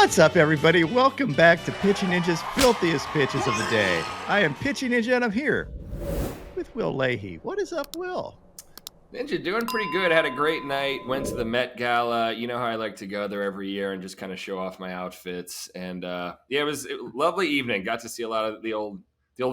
What's up, everybody? Welcome back to Pitching Ninja's filthiest pitches of the day. I am Pitching Ninja, and I'm here with Will Leahey. What is up, Will? Ninja, doing pretty good. Had a great night. Went to the Met Gala. You know how I like to go there every year and just kind of show off my outfits. And it was a lovely evening. Got to see a lot of the old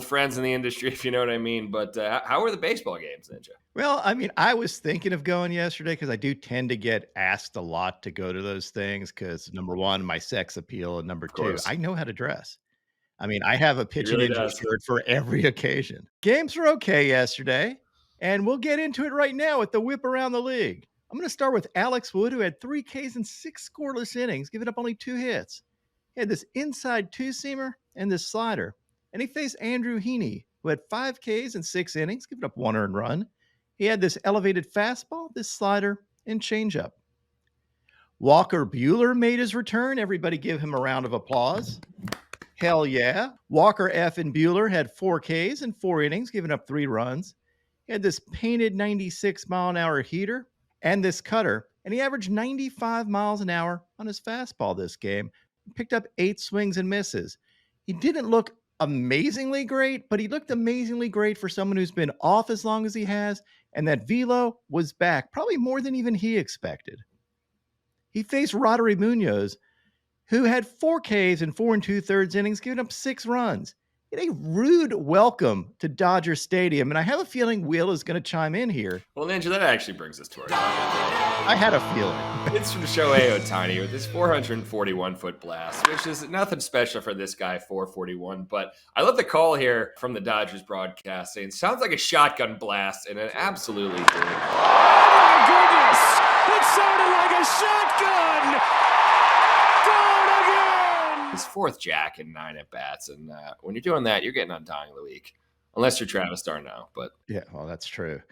friends in the industry, if you know what I mean. But how were the baseball games, Ninja? Well, I mean, I was thinking of going yesterday because I do tend to get asked a lot to go to those things because, number one, my sex appeal, and number two, I know how to dress. I mean, I have a Pitching Ninja shirt for every occasion. Games were okay yesterday, and we'll get into it right now with the whip around the league. I'm going to start with Alex Wood, who had 3 Ks and 6 scoreless innings, giving up only 2 hits. He had this inside two-seamer and this slider. And he faced Andrew Heaney, who had 5 Ks and 6 innings, giving up 1 earned run. He had this elevated fastball, this slider, and changeup. Walker Buehler made his return. Everybody give him a round of applause. Hell yeah. Walker F. and Buehler had 4 Ks and 4 innings, giving up 3 runs. He had this painted 96-mile-an-hour heater and this cutter, and he averaged 95 miles an hour on his fastball this game. He picked up 8 swings and misses. He didn't look amazingly great, but he looked amazingly great for someone who's been off as long as he has, and that velo was back, probably more than even he expected. He faced Roddery Munoz, who had 4 Ks and 4 2/3 innings, giving up 6 runs. He had a rude welcome to Dodger Stadium, and I have a feeling Will is going to chime in here. Well, Ninja, that actually brings us to our I had a feeling. It's from Shohei Ohtani with his 441-foot blast, which is nothing special for this guy, 441. But I love the call here from the Dodgers broadcast saying, sounds like a shotgun blast, and it absolutely did. Oh, my goodness! It sounded like a shotgun! Gone again! His 4th jack in 9 at-bats, and when you're doing that, you're getting undying of the week. Unless you're Travis d'Arnaud, but... Yeah, well, that's true.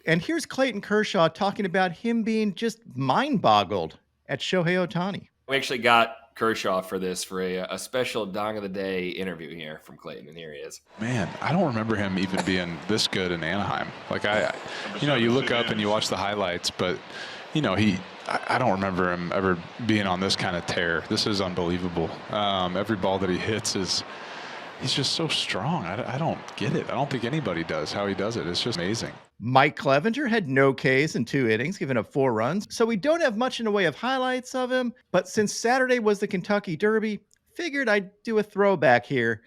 And here's Clayton Kershaw talking about him being just mind-boggled at Shohei Ohtani. We actually got Kershaw for this, for a special Dong of the Day interview here from Clayton, and here he is. Man, I don't remember him even being this good in Anaheim. Like, you look up and you watch the highlights, but, I don't remember him ever being on this kind of tear. This is unbelievable. Every ball that he hits he's just so strong. I don't get it. I don't think anybody does how he does it. It's just amazing. Mike Clevenger had no Ks in 2 innings, giving up 4 runs. So we don't have much in the way of highlights of him. But since Saturday was the Kentucky Derby, figured I'd do a throwback here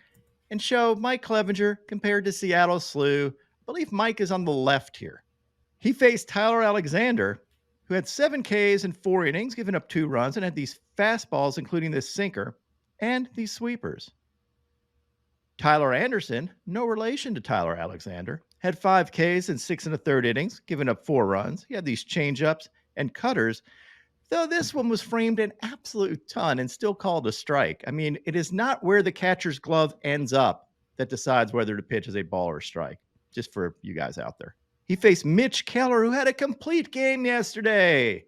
and show Mike Clevenger compared to Seattle Slew. I believe Mike is on the left here. He faced Tyler Alexander, who had 7 Ks in 4 innings, giving up 2 runs, and had these fastballs, including this sinker, and these sweepers. Tyler Anderson, no relation to Tyler Alexander, had 5 Ks in 6 1/3 innings, giving up 4 runs. He had these changeups and cutters, though this one was framed an absolute ton and still called a strike. I mean, it is not where the catcher's glove ends up that decides whether to pitch as a ball or strike, just for you guys out there. He faced Mitch Keller, who had a complete game yesterday.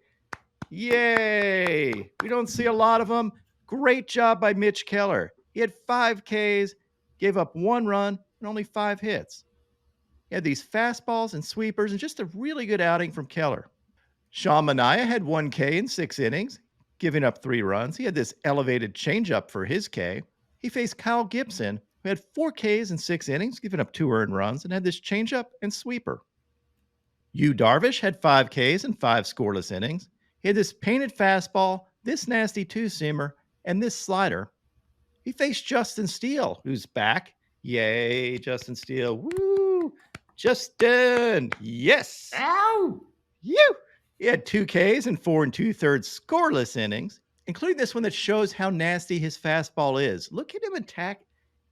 Yay! We don't see a lot of them. Great job by Mitch Keller. He had 5 Ks, gave up 1 run, and only 5 hits. He had these fastballs and sweepers, and just a really good outing from Keller. Sean Manaea had 1 K in 6 innings, giving up 3 runs. He had this elevated changeup for his K. He faced Kyle Gibson, who had 4 Ks in 6 innings, giving up 2 earned runs, and had this changeup and sweeper. Yu Darvish had 5 Ks and 5 scoreless innings. He had this painted fastball, this nasty two-seamer, and this slider. He faced Justin Steele, who's back. Yay, Justin Steele. Woo! Justin! Yes! Ow! You! He had 2 Ks and 4 2/3 scoreless innings, including this one that shows how nasty his fastball is. Look at him attack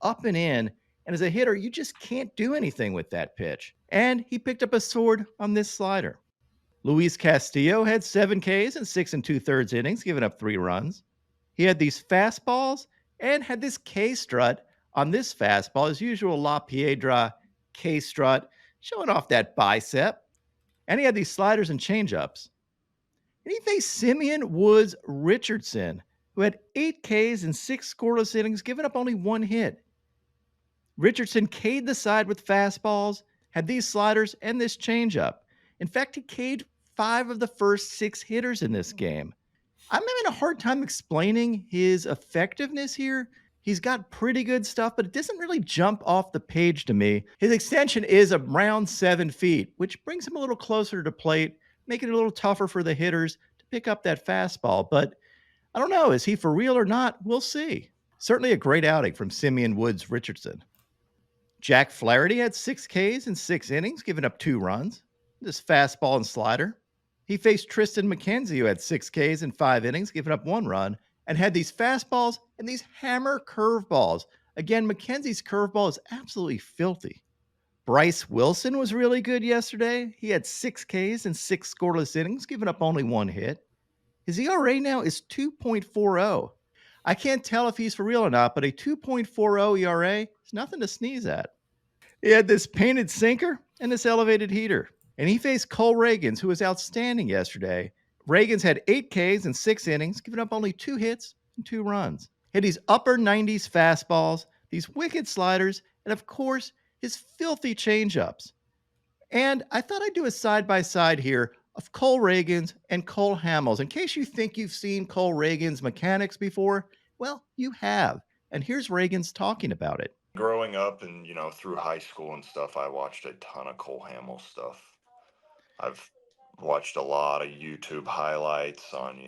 up and in, and as a hitter, you just can't do anything with that pitch. And he picked up a sword on this slider. Luis Castillo had 7 Ks and 6 2/3 innings, giving up 3 runs. He had these fastballs and had this K-strut on this fastball, his usual La Piedra K-strut, showing off that bicep. And he had these sliders and changeups. And he faced Simeon Woods Richardson, who had 8 Ks and 6 scoreless innings, giving up only 1 hit. Richardson K'd the side with fastballs, had these sliders and this changeup. In fact, he K'd 5 of the first 6 hitters in this game. I'm having a hard time explaining his effectiveness here. He's got pretty good stuff, but it doesn't really jump off the page to me. His extension is around 7 feet, which brings him a little closer to plate, making it a little tougher for the hitters to pick up that fastball. But I don't know. Is he for real or not? We'll see. Certainly a great outing from Simeon Woods Richardson. Jack Flaherty had 6 Ks in 6 innings, giving up 2 runs. This fastball and slider. He faced Triston McKenzie, who had 6 Ks in 5 innings, giving up 1 run, and had these fastballs and these hammer curveballs. Again, McKenzie's curveball is absolutely filthy. Bryce Wilson was really good yesterday. He had 6 Ks in 6 scoreless innings, giving up only 1 hit. His ERA now is 2.40. I can't tell if he's for real or not, but a 2.40 ERA is nothing to sneeze at. He had this painted sinker and this elevated heater. And he faced Cole Ragans, who was outstanding yesterday. Ragans had 8 Ks in 6 innings, giving up only 2 hits and 2 runs. Hit these upper 90s fastballs, these wicked sliders, and of course, his filthy changeups. And I thought I'd do a side-by-side here of Cole Ragans and Cole Hamels. In case you think you've seen Cole Ragans' mechanics before, well, you have. And here's Ragans talking about it. Growing up and, through high school and stuff, I watched a ton of Cole Hamels stuff. I've watched a lot of YouTube highlights on,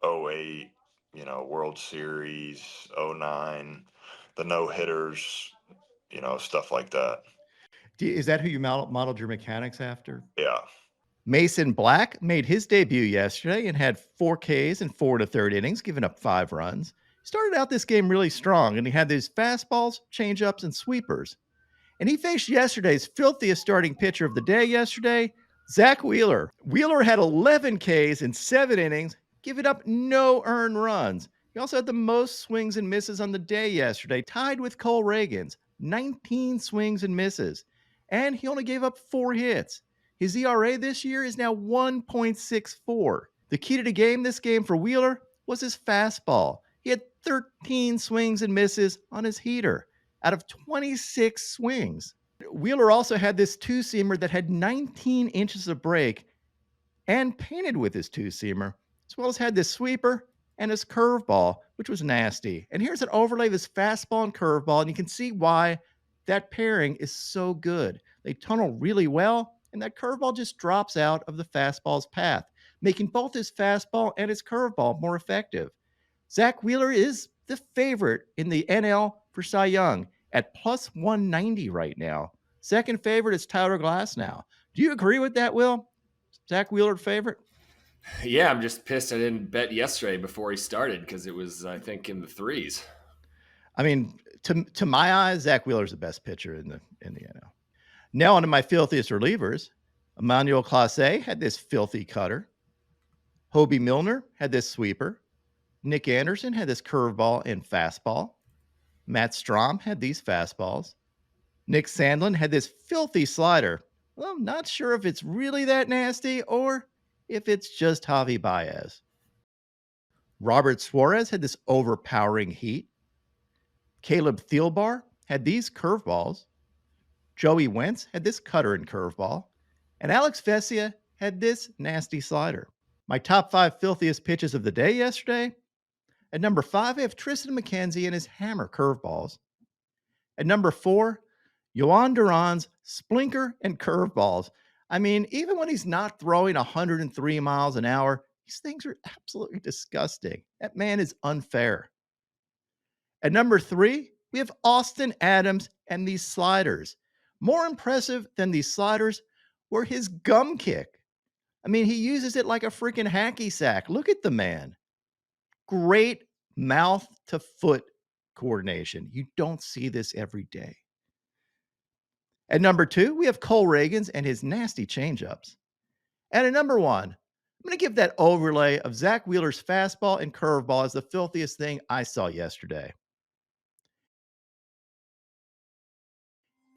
08, World Series, 09, the no-hitters, stuff like that. Is that who you modeled your mechanics after? Yeah. Mason Black made his debut yesterday and had 4 Ks in 4 1/3 innings, giving up 5 runs. He started out this game really strong, and he had these fastballs, changeups, and sweepers. And he faced yesterday's filthiest starting pitcher of the day yesterday, Zack Wheeler. Wheeler had 11 Ks in 7 innings, giving up no earned runs. He also had the most swings and misses on the day yesterday, tied with Cole Ragans, 19 swings and misses. And he only gave up 4 hits. His ERA this year is now 1.64. The key to the game this game for Wheeler was his fastball. He had 13 swings and misses on his heater out of 26 swings. Wheeler also had this 2-seamer that had 19 inches of break and painted with his 2-seamer, as well as had this sweeper and his curveball, which was nasty. And here's an overlay of his fastball and curveball, and you can see why that pairing is so good. They tunnel really well, and that curveball just drops out of the fastball's path, making both his fastball and his curveball more effective. Zack Wheeler is the favorite in the NL for Cy Young at plus 190 right now. Second favorite is Tyler Glasnow. Do you agree with that, Will? Zack Wheeler favorite? Yeah, I'm just pissed I didn't bet yesterday before he started because it was, I think, in the 3s. I mean, to my eyes, Zack Wheeler's the best pitcher in the NL. Now onto my filthiest relievers. Emmanuel Clase had this filthy cutter. Hobie Milner had this sweeper. Nick Anderson had this curveball and fastball. Matt Strahm had these fastballs. Nick Sandlin had this filthy slider. Well, I'm not sure if it's really that nasty or if it's just Javi Baez. Robert Suarez had this overpowering heat. Caleb Thielbar had these curveballs. Joey Wentz had this cutter and curveball. And Alex Vesia had this nasty slider. My top 5 filthiest pitches of the day yesterday. At number 5, I have Triston McKenzie and his hammer curveballs. At number 4, Jhoan Duran's splinker and curveballs. I mean, even when he's not throwing 103 miles an hour, these things are absolutely disgusting. That man is unfair. At number 3, we have Austin Adams and these sliders. More impressive than these sliders were his gum kick. I mean, he uses it like a freaking hacky sack. Look at the man. Great mouth to foot coordination. You don't see this every day. At number 2, we have Cole Ragans and his nasty changeups. And at number 1, I'm going to give that overlay of Zack Wheeler's fastball and curveball as the filthiest thing I saw yesterday.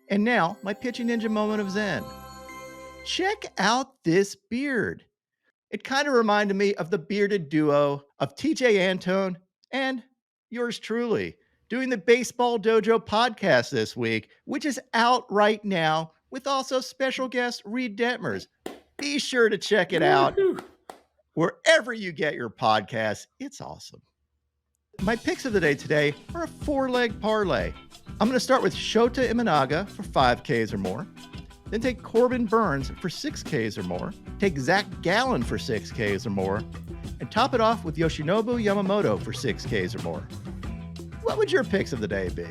And now, my pitching ninja moment of Zen. Check out this beard. It kind of reminded me of the bearded duo of TJ Antone and yours truly, doing the Baseball Dojo podcast this week, which is out right now with also special guest Reed Detmers. Be sure to check it out. wherever you get your podcasts. It's awesome. My picks of the day today are a 4-leg parlay. I'm going to start with Shota Imanaga for 5Ks or more. Then take Corbin Burns for 6Ks or more. Take Zach Gallen for 6Ks or more. And top it off with Yoshinobu Yamamoto for 6Ks or more. What would your picks of the day be?